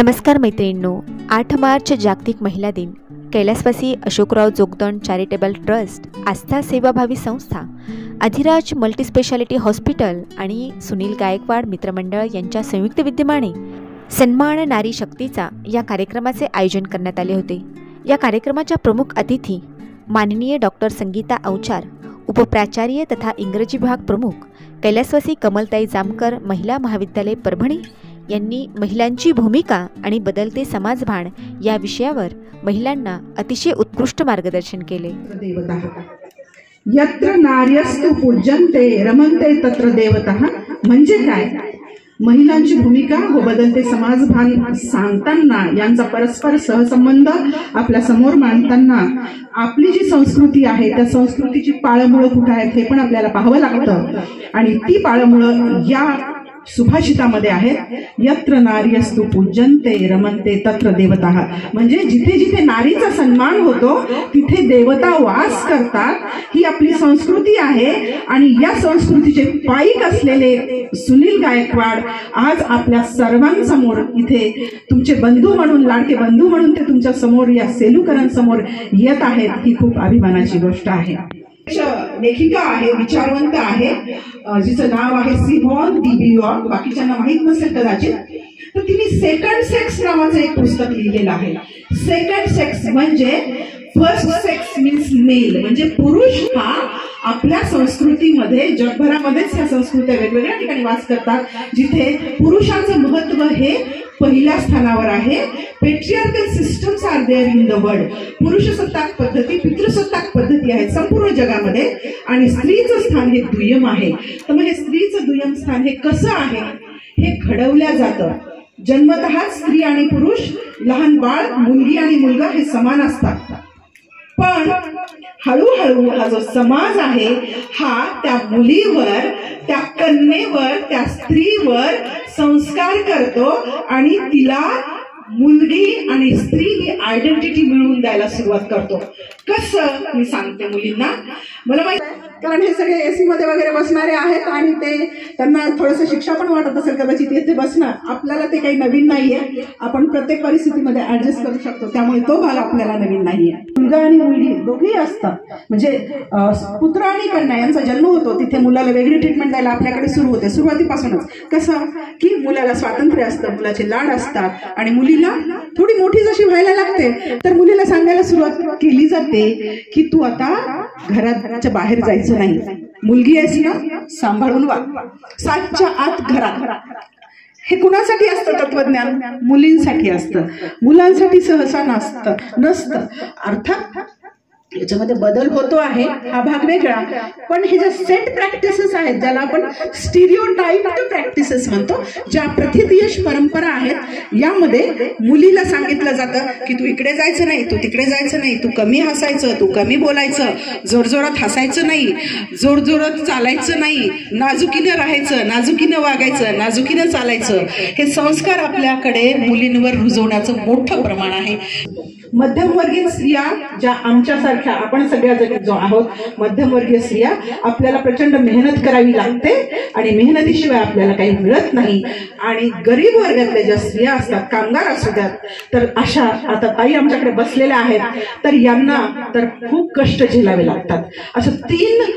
नमस्कार मैत्रिणींनो, 8 मार्च जागतिक महिला दिन. कैलासवासी अशोकराव जोगदंड चॅरिटेबल ट्रस्ट, आस्था सेवाभावी संस्था, अधिराज मल्टीस्पेशालिटी हॉस्पिटल आणि सुनील गायकवाड मित्रमंडळ यांच्या संयुक्त विद्यमाने सन्मान नारी शक्तीचा या कार्यक्रमाचे आयोजन करण्यात आले होते. या कार्यक्रमाच्या प्रमुख अतिथी माननीय डॉक्टर संगीता अवचार, उपप्राचार्य तथा इंग्रजी विभाग प्रमुख, कैलासवासी कमलताई जामकर महिला महाविद्यालय परभणी यांनी महिलांची भूमिका आणि बदलते समाजभान या विषयावर महिलांना अतिशय उत्कृष्ट मार्गदर्शन केले. यत्र नार्यस्तु पूज्यन्ते रमन्ते तत्र देवतः म्हणजे काय? महिलांची भूमिका व बदलते समाजभान सांगताना, यांचा परस्पर सहसंबंध आपल्या समोर मांडताना आपली जी संस्कृती आहे त्या संस्कृतीची पाळंमुळं कुठे आहेत हे पण आपल्याला पाहावं लागतं. आणि ती पाळंमुळं या सुभाषितामध्ये आहेत. यत्र नार्यस्तु पूज्यन्ते रमन्ते तत्र देवतः म्हणजे जिथे जिथे नारीचा सन्मान होतो तिथे देवता वास करतात. ही आपली संस्कृती आहे. आणि या संस्कृतीचे पाईक असलेले सुनील गायकवाड आज आपल्या सर्वांसमोर इथे तुमचे बंधू म्हणून, लाडके बंधू म्हणून ते तुमच्या समोर या सेलूकरांसमोर येत आहेत. ही खूप अभिमानाची गोष्ट आहे. लेखिका आहे, विचारवंत आहे, जिचं नाव आहे सिमॉन डी बियॉन. बाकीच्यांना माहित नसेल कदाचित. तर तिने सेकंड सेक्स नावाचं एक पुस्तक लिहिलेलं आहे. सेकंड सेक्स म्हणजे फर्स्ट सेक्स मीन्स मेल, म्हणजे पुरुष हा आपल्या संस्कृतीमध्ये, जगभरामध्येच ह्या संस्कृत्या वेगवेगळ्या ठिकाणी वास करतात जिथे पुरुषाचं महत्व हे पहिल्या स्थानावर आहे. Patriarchal systems are there in the world. पुरुषसत्ताक पद्धती, पितृसत्ताक पद्धती आहेत संपूर्ण जगामध्ये आणि स्त्रीचं स्थान हे दुय्यम आहे. तर म्हणजे स्त्रीचं दुय्यम स्थान हे कसं आहे हे घडवल्या जातं. जन्मतः स्त्री आणि पुरुष, लहान बाळ, मुलगी आणि मुलगा हे समान असतात. पण हळूहळू हा जो समाज आहे हा त्या मुलीवर, त्या कन्येवर, त्या स्त्रीवर संस्कार करतो आणि तिला मुलगी आणि स्त्री ही आयडेंटिटी मिळवून द्यायला सुरुवात करतो. कसं मी सांगते मुलींना. मला माहिती, कारण हे सगळे एसी मध्ये वगैरे बसणारे आहेत आणि त्यांना थोडंसं शिक्षा पण वाटत असेल कदाचित येथे बसणं. आपल्याला ते काही नवीन नाहीये. आपण प्रत्येक परिस्थितीमध्ये ऍडजस्ट करू शकतो. त्यामुळे तो भाग आपल्याला नवीन नाहीये. मुलगा आणि मुलगी दोघेही असतात. म्हणजे पुत्र आणि कन्या यांचा जन्म होतो तिथे मुलाला वेगळी ट्रीटमेंट द्यायला आपल्याकडे सुरू होते सुरुवातीपासूनच. कसं की मुलाला स्वातंत्र्य असतं, मुलाचे लाड असतात आणि मुलीला थोडी मोठी जशी व्हायला लागते तर मुलीला सांगायला सुरुवात केली जाते की तू आता घराच्या बाहेर जायचं नाही. मुलगी आहेस ना, सांभाळून वाग. 7च्या आत घरात. हे कुणासाठी असतं तत्वज्ञान? मुलींसाठी असतं. मुलांसाठी सहसा नसतं. अर्थात याच्यामध्ये बदल होतो आहे, हा भाग वेगळा. पण हे ज्या सेट प्रॅक्टिसेस आहेत, ज्याला आपण स्टिरियोटाइप्ड प्रॅक्टिसेस म्हणतो, ज्या प्रथितयश परंपरा आहेत, यामध्ये मुलीला सांगितलं जातं की तू इकडे जायचं नाही, तू तिकडे जायचं नाही, तू कमी हसायचं, तू कमी बोलायचं, जोरजोरात हसायचं नाही, जोरजोरात चालायचं नाही, नाजुकीनं राहायचं, नाजुकीनं वागायचं, नाजुकीनं चालायचं. हे संस्कार आपल्याकडे मुलींवर रुजवण्याचं मोठं प्रमाण आहे. मध्यमवर्गीय स्त्रिया, ज्या आमच्यासारख्या, आपण सगळ्या जो आहोत मध्यमवर्गीय स्त्रिया, आपल्याला प्रचंड मेहनत करावी लागते आणि मेहनतीशिवाय आपल्याला काही मिळत नाही. आणि गरीब वर्गातल्या ज्या स्त्रिया असतात, कामगार असू द्यात, तर अशा आता ताई आमच्याकडे बसलेल्या आहेत, तर यांना तर खूप कष्ट झेलावे लागतात. असं 3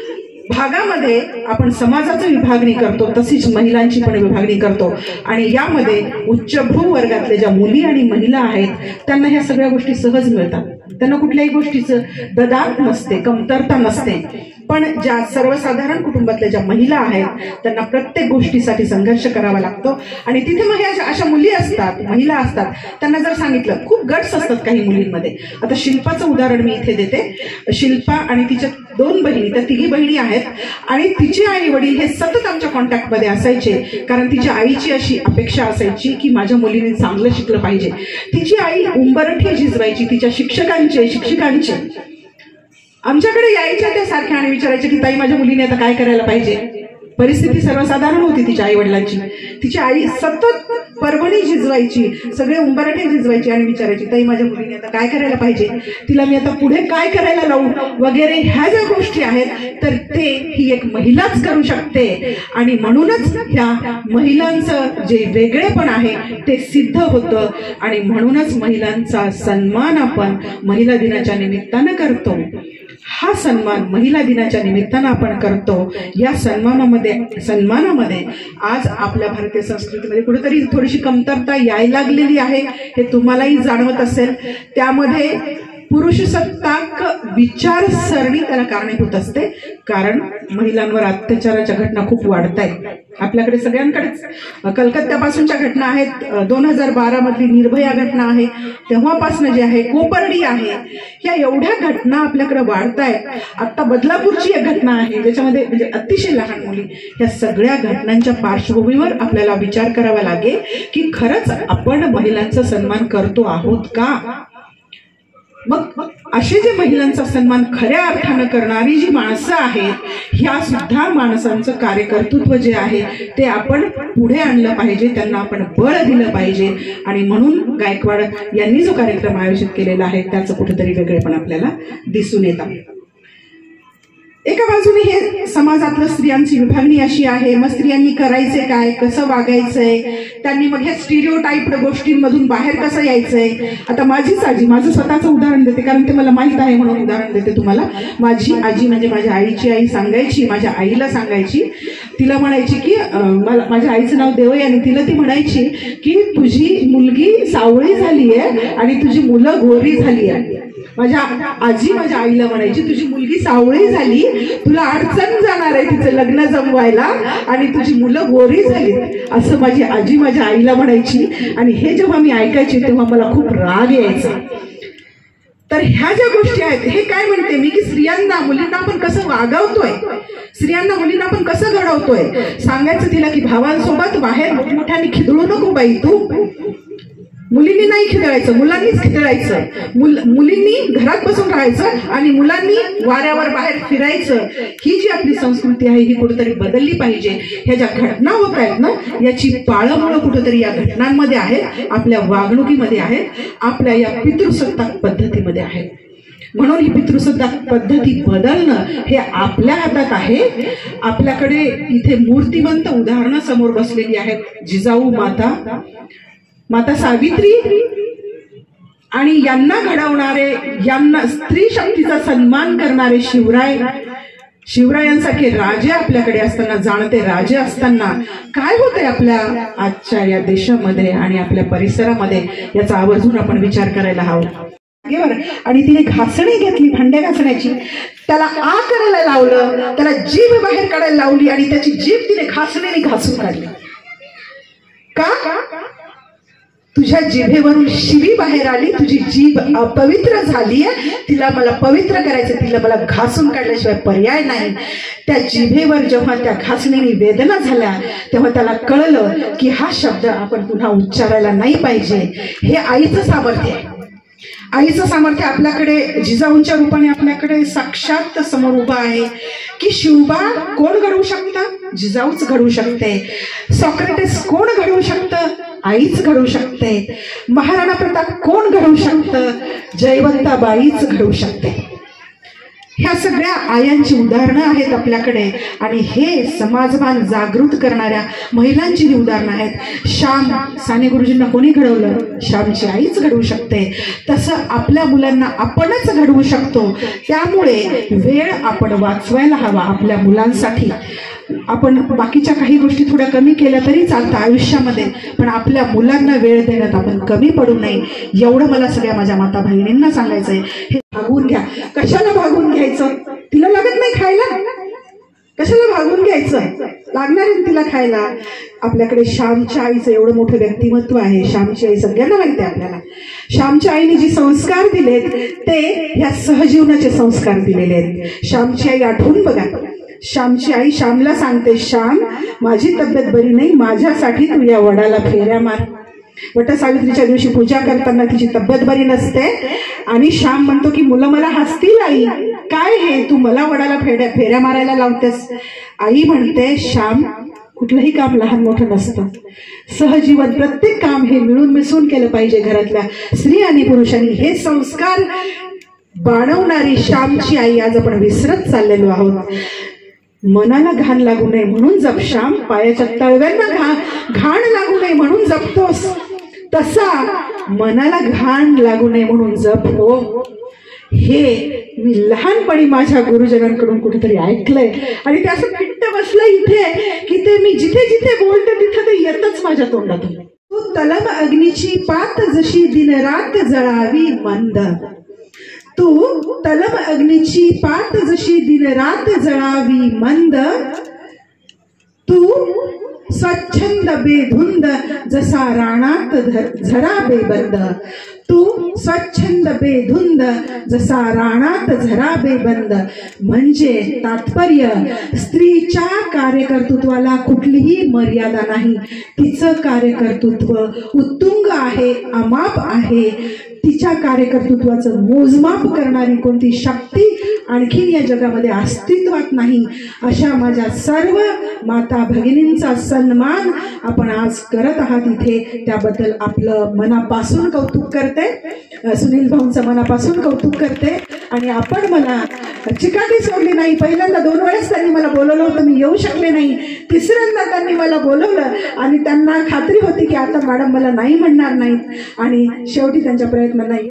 भागामध्ये आपण समाजाची विभागणी करतो, तशीच महिलांची पण विभागणी करतो. आणि यामध्ये उच्चभ्रू वर्गातल्या ज्या मुली आणि महिला आहेत त्यांना ह्या सगळ्या गोष्टी सहज मिळतात. त्यांना कुठल्याही गोष्टीचं ददात नसते, कमतरता नसते. पण ज्या सर्वसाधारण कुटुंबातल्या ज्या महिला आहेत त्यांना प्रत्येक गोष्टीसाठी संघर्ष करावा लागतो. आणि तिथे मग अशा मुली असतात, महिला असतात, त्यांना जर सांगितलं, खूप गट्स असतात काही मुलींमध्ये. आता शिल्पाचं उदाहरण मी इथे देते. शिल्पा आणि तिच्या 2 बहिणी, त्या 3 बहिणी आहेत आणि तिचे आई वडील हे सतत आमच्या कॉन्टॅक्टमध्ये असायचे, कारण तिच्या आईची अशी अपेक्षा असायची की माझ्या मुलीने चांगलं शिकलं पाहिजे. तिची आई उंबरठे झिजवायची तिच्या शिक्षकांचे. आमच्याकडे यायच्या त्या सारख्या आणि विचारायचे की ताई माझ्या मुलीने आता काय करायला पाहिजे. परिस्थिती सर्वसाधारण होती तिच्या आई वडिलांची. तिची आई सतत परभणी झिजवायची, सगळे उंबराठे झिजवायची आणि विचारायची ताई माझ्या मुलीने आता काय करायला पाहिजे, तिला मी आता पुढे काय करायला लावू वगैरे ह्या ज्या गोष्टी आहेत तर ते ही एक महिलाच करू शकते. आणि म्हणूनच ह्या महिलांचं जे वेगळेपण आहे ते सिद्ध होतं आणि म्हणूनच महिलांचा सन्मान आपण महिला दिनाच्या निमित्तानं करतो. हा सन्मान महिला दिनाच्या निमित्तानं आपण करतो. या सन्मानामध्ये आज आपल्या भारतीय संस्कृतीमध्ये कुठेतरी थोडीशी कमतरता यायला लागलेली आहे, हे तुम्हालाही जाणवत असेल. त्यामध्ये पुरुषसत्ताक विचारसरणी त्याला कारणीभूत असते, कारण महिलांवर अत्याचाराच्या घटना खूप वाढत आहेत. आपल्याकडे सगळ्यांकडेच कलकत्त्यापासूनच्या घटना आहेत, 2012 मधली निर्भया घटना आहे, तेव्हापासून जे आहे कोपर्डी आहे, ह्या एवढ्या घटना आपल्याकडे वाढत आहेत. आता बदलापूरची एक घटना आहे ज्याच्यामध्ये म्हणजे अतिशय लहान मुली, ह्या सगळ्या घटनांच्या पार्श्वभूमीवर आपल्याला विचार करावा लागेल की खरंच आपण महिलांचा सन्मान करतो आहोत का. मग असे जे महिलांचा सन्मान खऱ्या अर्थानं करणारी जी माणसं आहेत, ह्या सुद्धा माणसांचं कार्यकर्तृत्व जे आहे ते आपण पुढे आणलं पाहिजे, त्यांना आपण बळ दिलं पाहिजे. आणि म्हणून गायकवाड यांनी जो कार्यक्रम आयोजित केलेला आहे त्याचं कुठेतरी वेगळेपण आपल्याला दिसून येतं. एका बाजूने हे समाजातलं स्त्रियांची विभागणी अशी आहे, मग स्त्रियांनी करायचे काय, कसं वागायचंय, त्यांनी मग ह्या स्टिरिओटाईप गोष्टींमधून बाहेर कसं यायचंय. आता माझीच आजी, माझं स्वतःचं उदाहरण देते कारण ते मला माहित आहे म्हणून उदाहरण देते तुम्हाला. माझी आजी म्हणजे माझ्या आईची आई सांगायची, माझ्या आईला सांगायची, तिला म्हणायची की माझ्या आईचं नाव देवयानी, तिला ती म्हणायची की तुझी मुलगी सावळी झाली आहे आणि तुझी मुलं गोरी झाली आहे. माझ्या आजी माझ्या आईला म्हणायची तुझी मुलगी सावळी झाली, तुला अडचण जाणार आहे तिचं लग्न जमवायला आणि तुझी मुलं गोरी झाली, असं माझी आजी माझ्या आईला म्हणायची. आणि हे जेव्हा मी ऐकायचे तेव्हा मला खूप राग यायचा. तर ह्या ज्या गोष्टी आहेत, हे काय म्हणते मी की स्त्रियांना मुलींना आपण कसं वागवतोय, स्त्रियांना मुलींना आपण कसं घडवतोय. सांगायचं तिला की भावांसोबत बाहेर मोठमोठ्याने खिदळू नको बाई तू, मुलींनी नाही खिदळायचं, मुलांनीच खिदळायचं. मुलींनी घरात बसून राहायचं आणि मुलांनी वाऱ्यावर बाहेर फिरायचं. ही जी आपली संस्कृती आहे ही कुठेतरी बदलली पाहिजे. ह्या ज्या घटना होत आहेत ना, याची पाळंमुळं कुठेतरी या घटनांमध्ये आहे, आपल्या वागणुकीमध्ये आहे, आपल्या या पितृसत्ताक पद्धतीमध्ये आहे. म्हणून ही पितृसत्ताक पद्धती बदलणं हे आपल्या हातात आहे. आपल्याकडे इथे मूर्तिमंत उदाहरणं समोर बसलेली आहेत. जिजाऊ माता, माता सावित्री आणि यांना घडवणारे, यांना स्त्री शक्तीचा सन्मान करणारे शिवराय, शिवरायांसारखे राजे आपल्याकडे असताना, जाणते राजे असताना काय होतंय आपल्या आजच्या या देशामध्ये आणि आपल्या परिसरामध्ये, याचा आवर्जून आपण विचार करायला हवा. आणि तिने घासणी घेतली, भांड्या घासण्याची, त्याला आ करायला लावलं, त्याला जीभ बाहेर काढायला लावली आणि त्याची जीभ तिने घासणीने घासून काढली. का? तुझ्या जिभेवरून शिवी बाहेर आली, तुझी जीभ अपवित्र झालीये, तिला मला पवित्र करायचं, तिला मला घासून काढल्याशिवाय पर्याय नाही. त्या जिभेवर जेव्हा त्या घासणीने वेदना झाल्या तेव्हा त्याला कळलं की हा शब्द आपण पुन्हा उच्चारायला नाही पाहिजे. हे आईचं सामर्थ्य आहे. आईचं सामर्थ्य आपल्याकडे जिजाऊंच्या रूपाने आपल्याकडे साक्षात समोर उभा आहे की शिवबा कोण घडवू शकतं, जिजाऊच घडवू शकते. सॉक्रेटिस कोण घडवू शकतं, आईच घडवू शकते. महाराणा प्रताप कोण घडवू शकतं, जयवंताबाईच घडवू शकते. ह्या सगळ्या आयांची उदाहरणं आहेत आपल्याकडे आणि हे समाजभान जागृत करणाऱ्या महिलांची उदाहरणं आहेत. श्याम साने गुरुजींना कोणी घडवलं, श्यामची आईच घडवू शकते. तसं आपल्या मुलांना आपणच घडवू शकतो. त्यामुळे वेळ आपण वाचवायला हवा आपल्या मुलांसाठी. आपण बाकीच्या काही गोष्टी थोड्या कमी केल्या तरी चालतं आयुष्यामध्ये, पण आपल्या मुलांना वेळ देण्यात आपण कमी पडू नये, एवढं मला सगळ्या माझ्या माता बहिणींना सांगायचंय. हे भागवून घ्या. कशाला भागवून घ्यायचं, तिला लागत नाही खायला, कशाला भागवून घ्यायचं, लागणार आहे तिला खायला. आपल्याकडे श्यामच्या आईचं एवढं मोठं व्यक्तिमत्व आहे. श्यामची आई सगळ्यांना माहिती आहे आपल्याला. श्यामच्या आईने जे संस्कार दिलेत ते ह्या सहजीवनाचे संस्कार दिलेले आहेत. श्यामची आई आठवून बघा. श्यामची आई श्यामला सांगते, श्याम माझी तब्येत बरी नाही, माझ्यासाठी तू या वडाला फेऱ्या मार. वटसावित्रीच्या दिवशी पूजा करताना तिची तब्येत बरी नसते आणि श्याम म्हणतो की मुलं मला हसतील, आई काय हे तू मला वडाला फेऱ्या मारायला लावतेस. आई म्हणते, श्याम कुठलंही काम लहान मोठं नसतं. सहजीवन प्रत्येक काम हे मिळून मिसळून केलं पाहिजे. घरातल्या स्त्री आणि पुरुषांनी हे संस्कार बाणवणारी श्यामची आई आज आपण विसरत चाललेलो आहोत. मनाला घाण लागू नये म्हणून जप श्याम, पायाच्या तळव्यांना घाण लागू नये म्हणून जपतोस, तसा मनाला घाण लागू नये म्हणून जप हो. हे मी लहानपणी माझ्या गुरुजनांकडून कुठेतरी ऐकलंय आणि ते असं फिट्ट बसलं इथे की ते मी जिथे जिथे बोलते तिथे ते येतच माझ्या तोंडातून. तू तलम अग्नीची पात जशी दिनरात जळावी मंद, तू तलम अग्नीची पात जशी दिनरात जळावी मंद, तू स्वच्छंद बेधुंद जसा राणात झरा बेबंद, तू स्वच्छंद बेधुंद जसा राणात झरा बेबंद. म्हणजे तात्पर्य, स्त्रीच्या कार्यकर्तृत्वाला कुठलीही मर्यादा नाही. तिचं कार्यकर्तृत्व उत्तुंग आहे, अमाप आहे. तिच्या कार्यकर्तृत्वाचं मोजमाप करणारी कोणती शक्ती आणखीन या जगामध्ये अस्तित्वात नाही. अशा माझ्या सर्व माता भगिनींचा सन्मान आपण आज करत आहात इथे, त्याबद्दल आपलं मनापासून कौतुक करते. सुनील भाऊंचं मनापासून कौतुक करते. आणि आपण मला चिकाटी सोडली नाही. पहिल्यांदा 2 वेळेस त्यांनी मला बोलवलं होतं, मी येऊ शकले नाही. तिसऱ्यांदा त्यांनी मला बोलवलं आणि त्यांना खात्री होती की आता मॅडम मला नाही म्हणणार नाहीत आणि शेवटी त्यांच्या प्रयत्नांना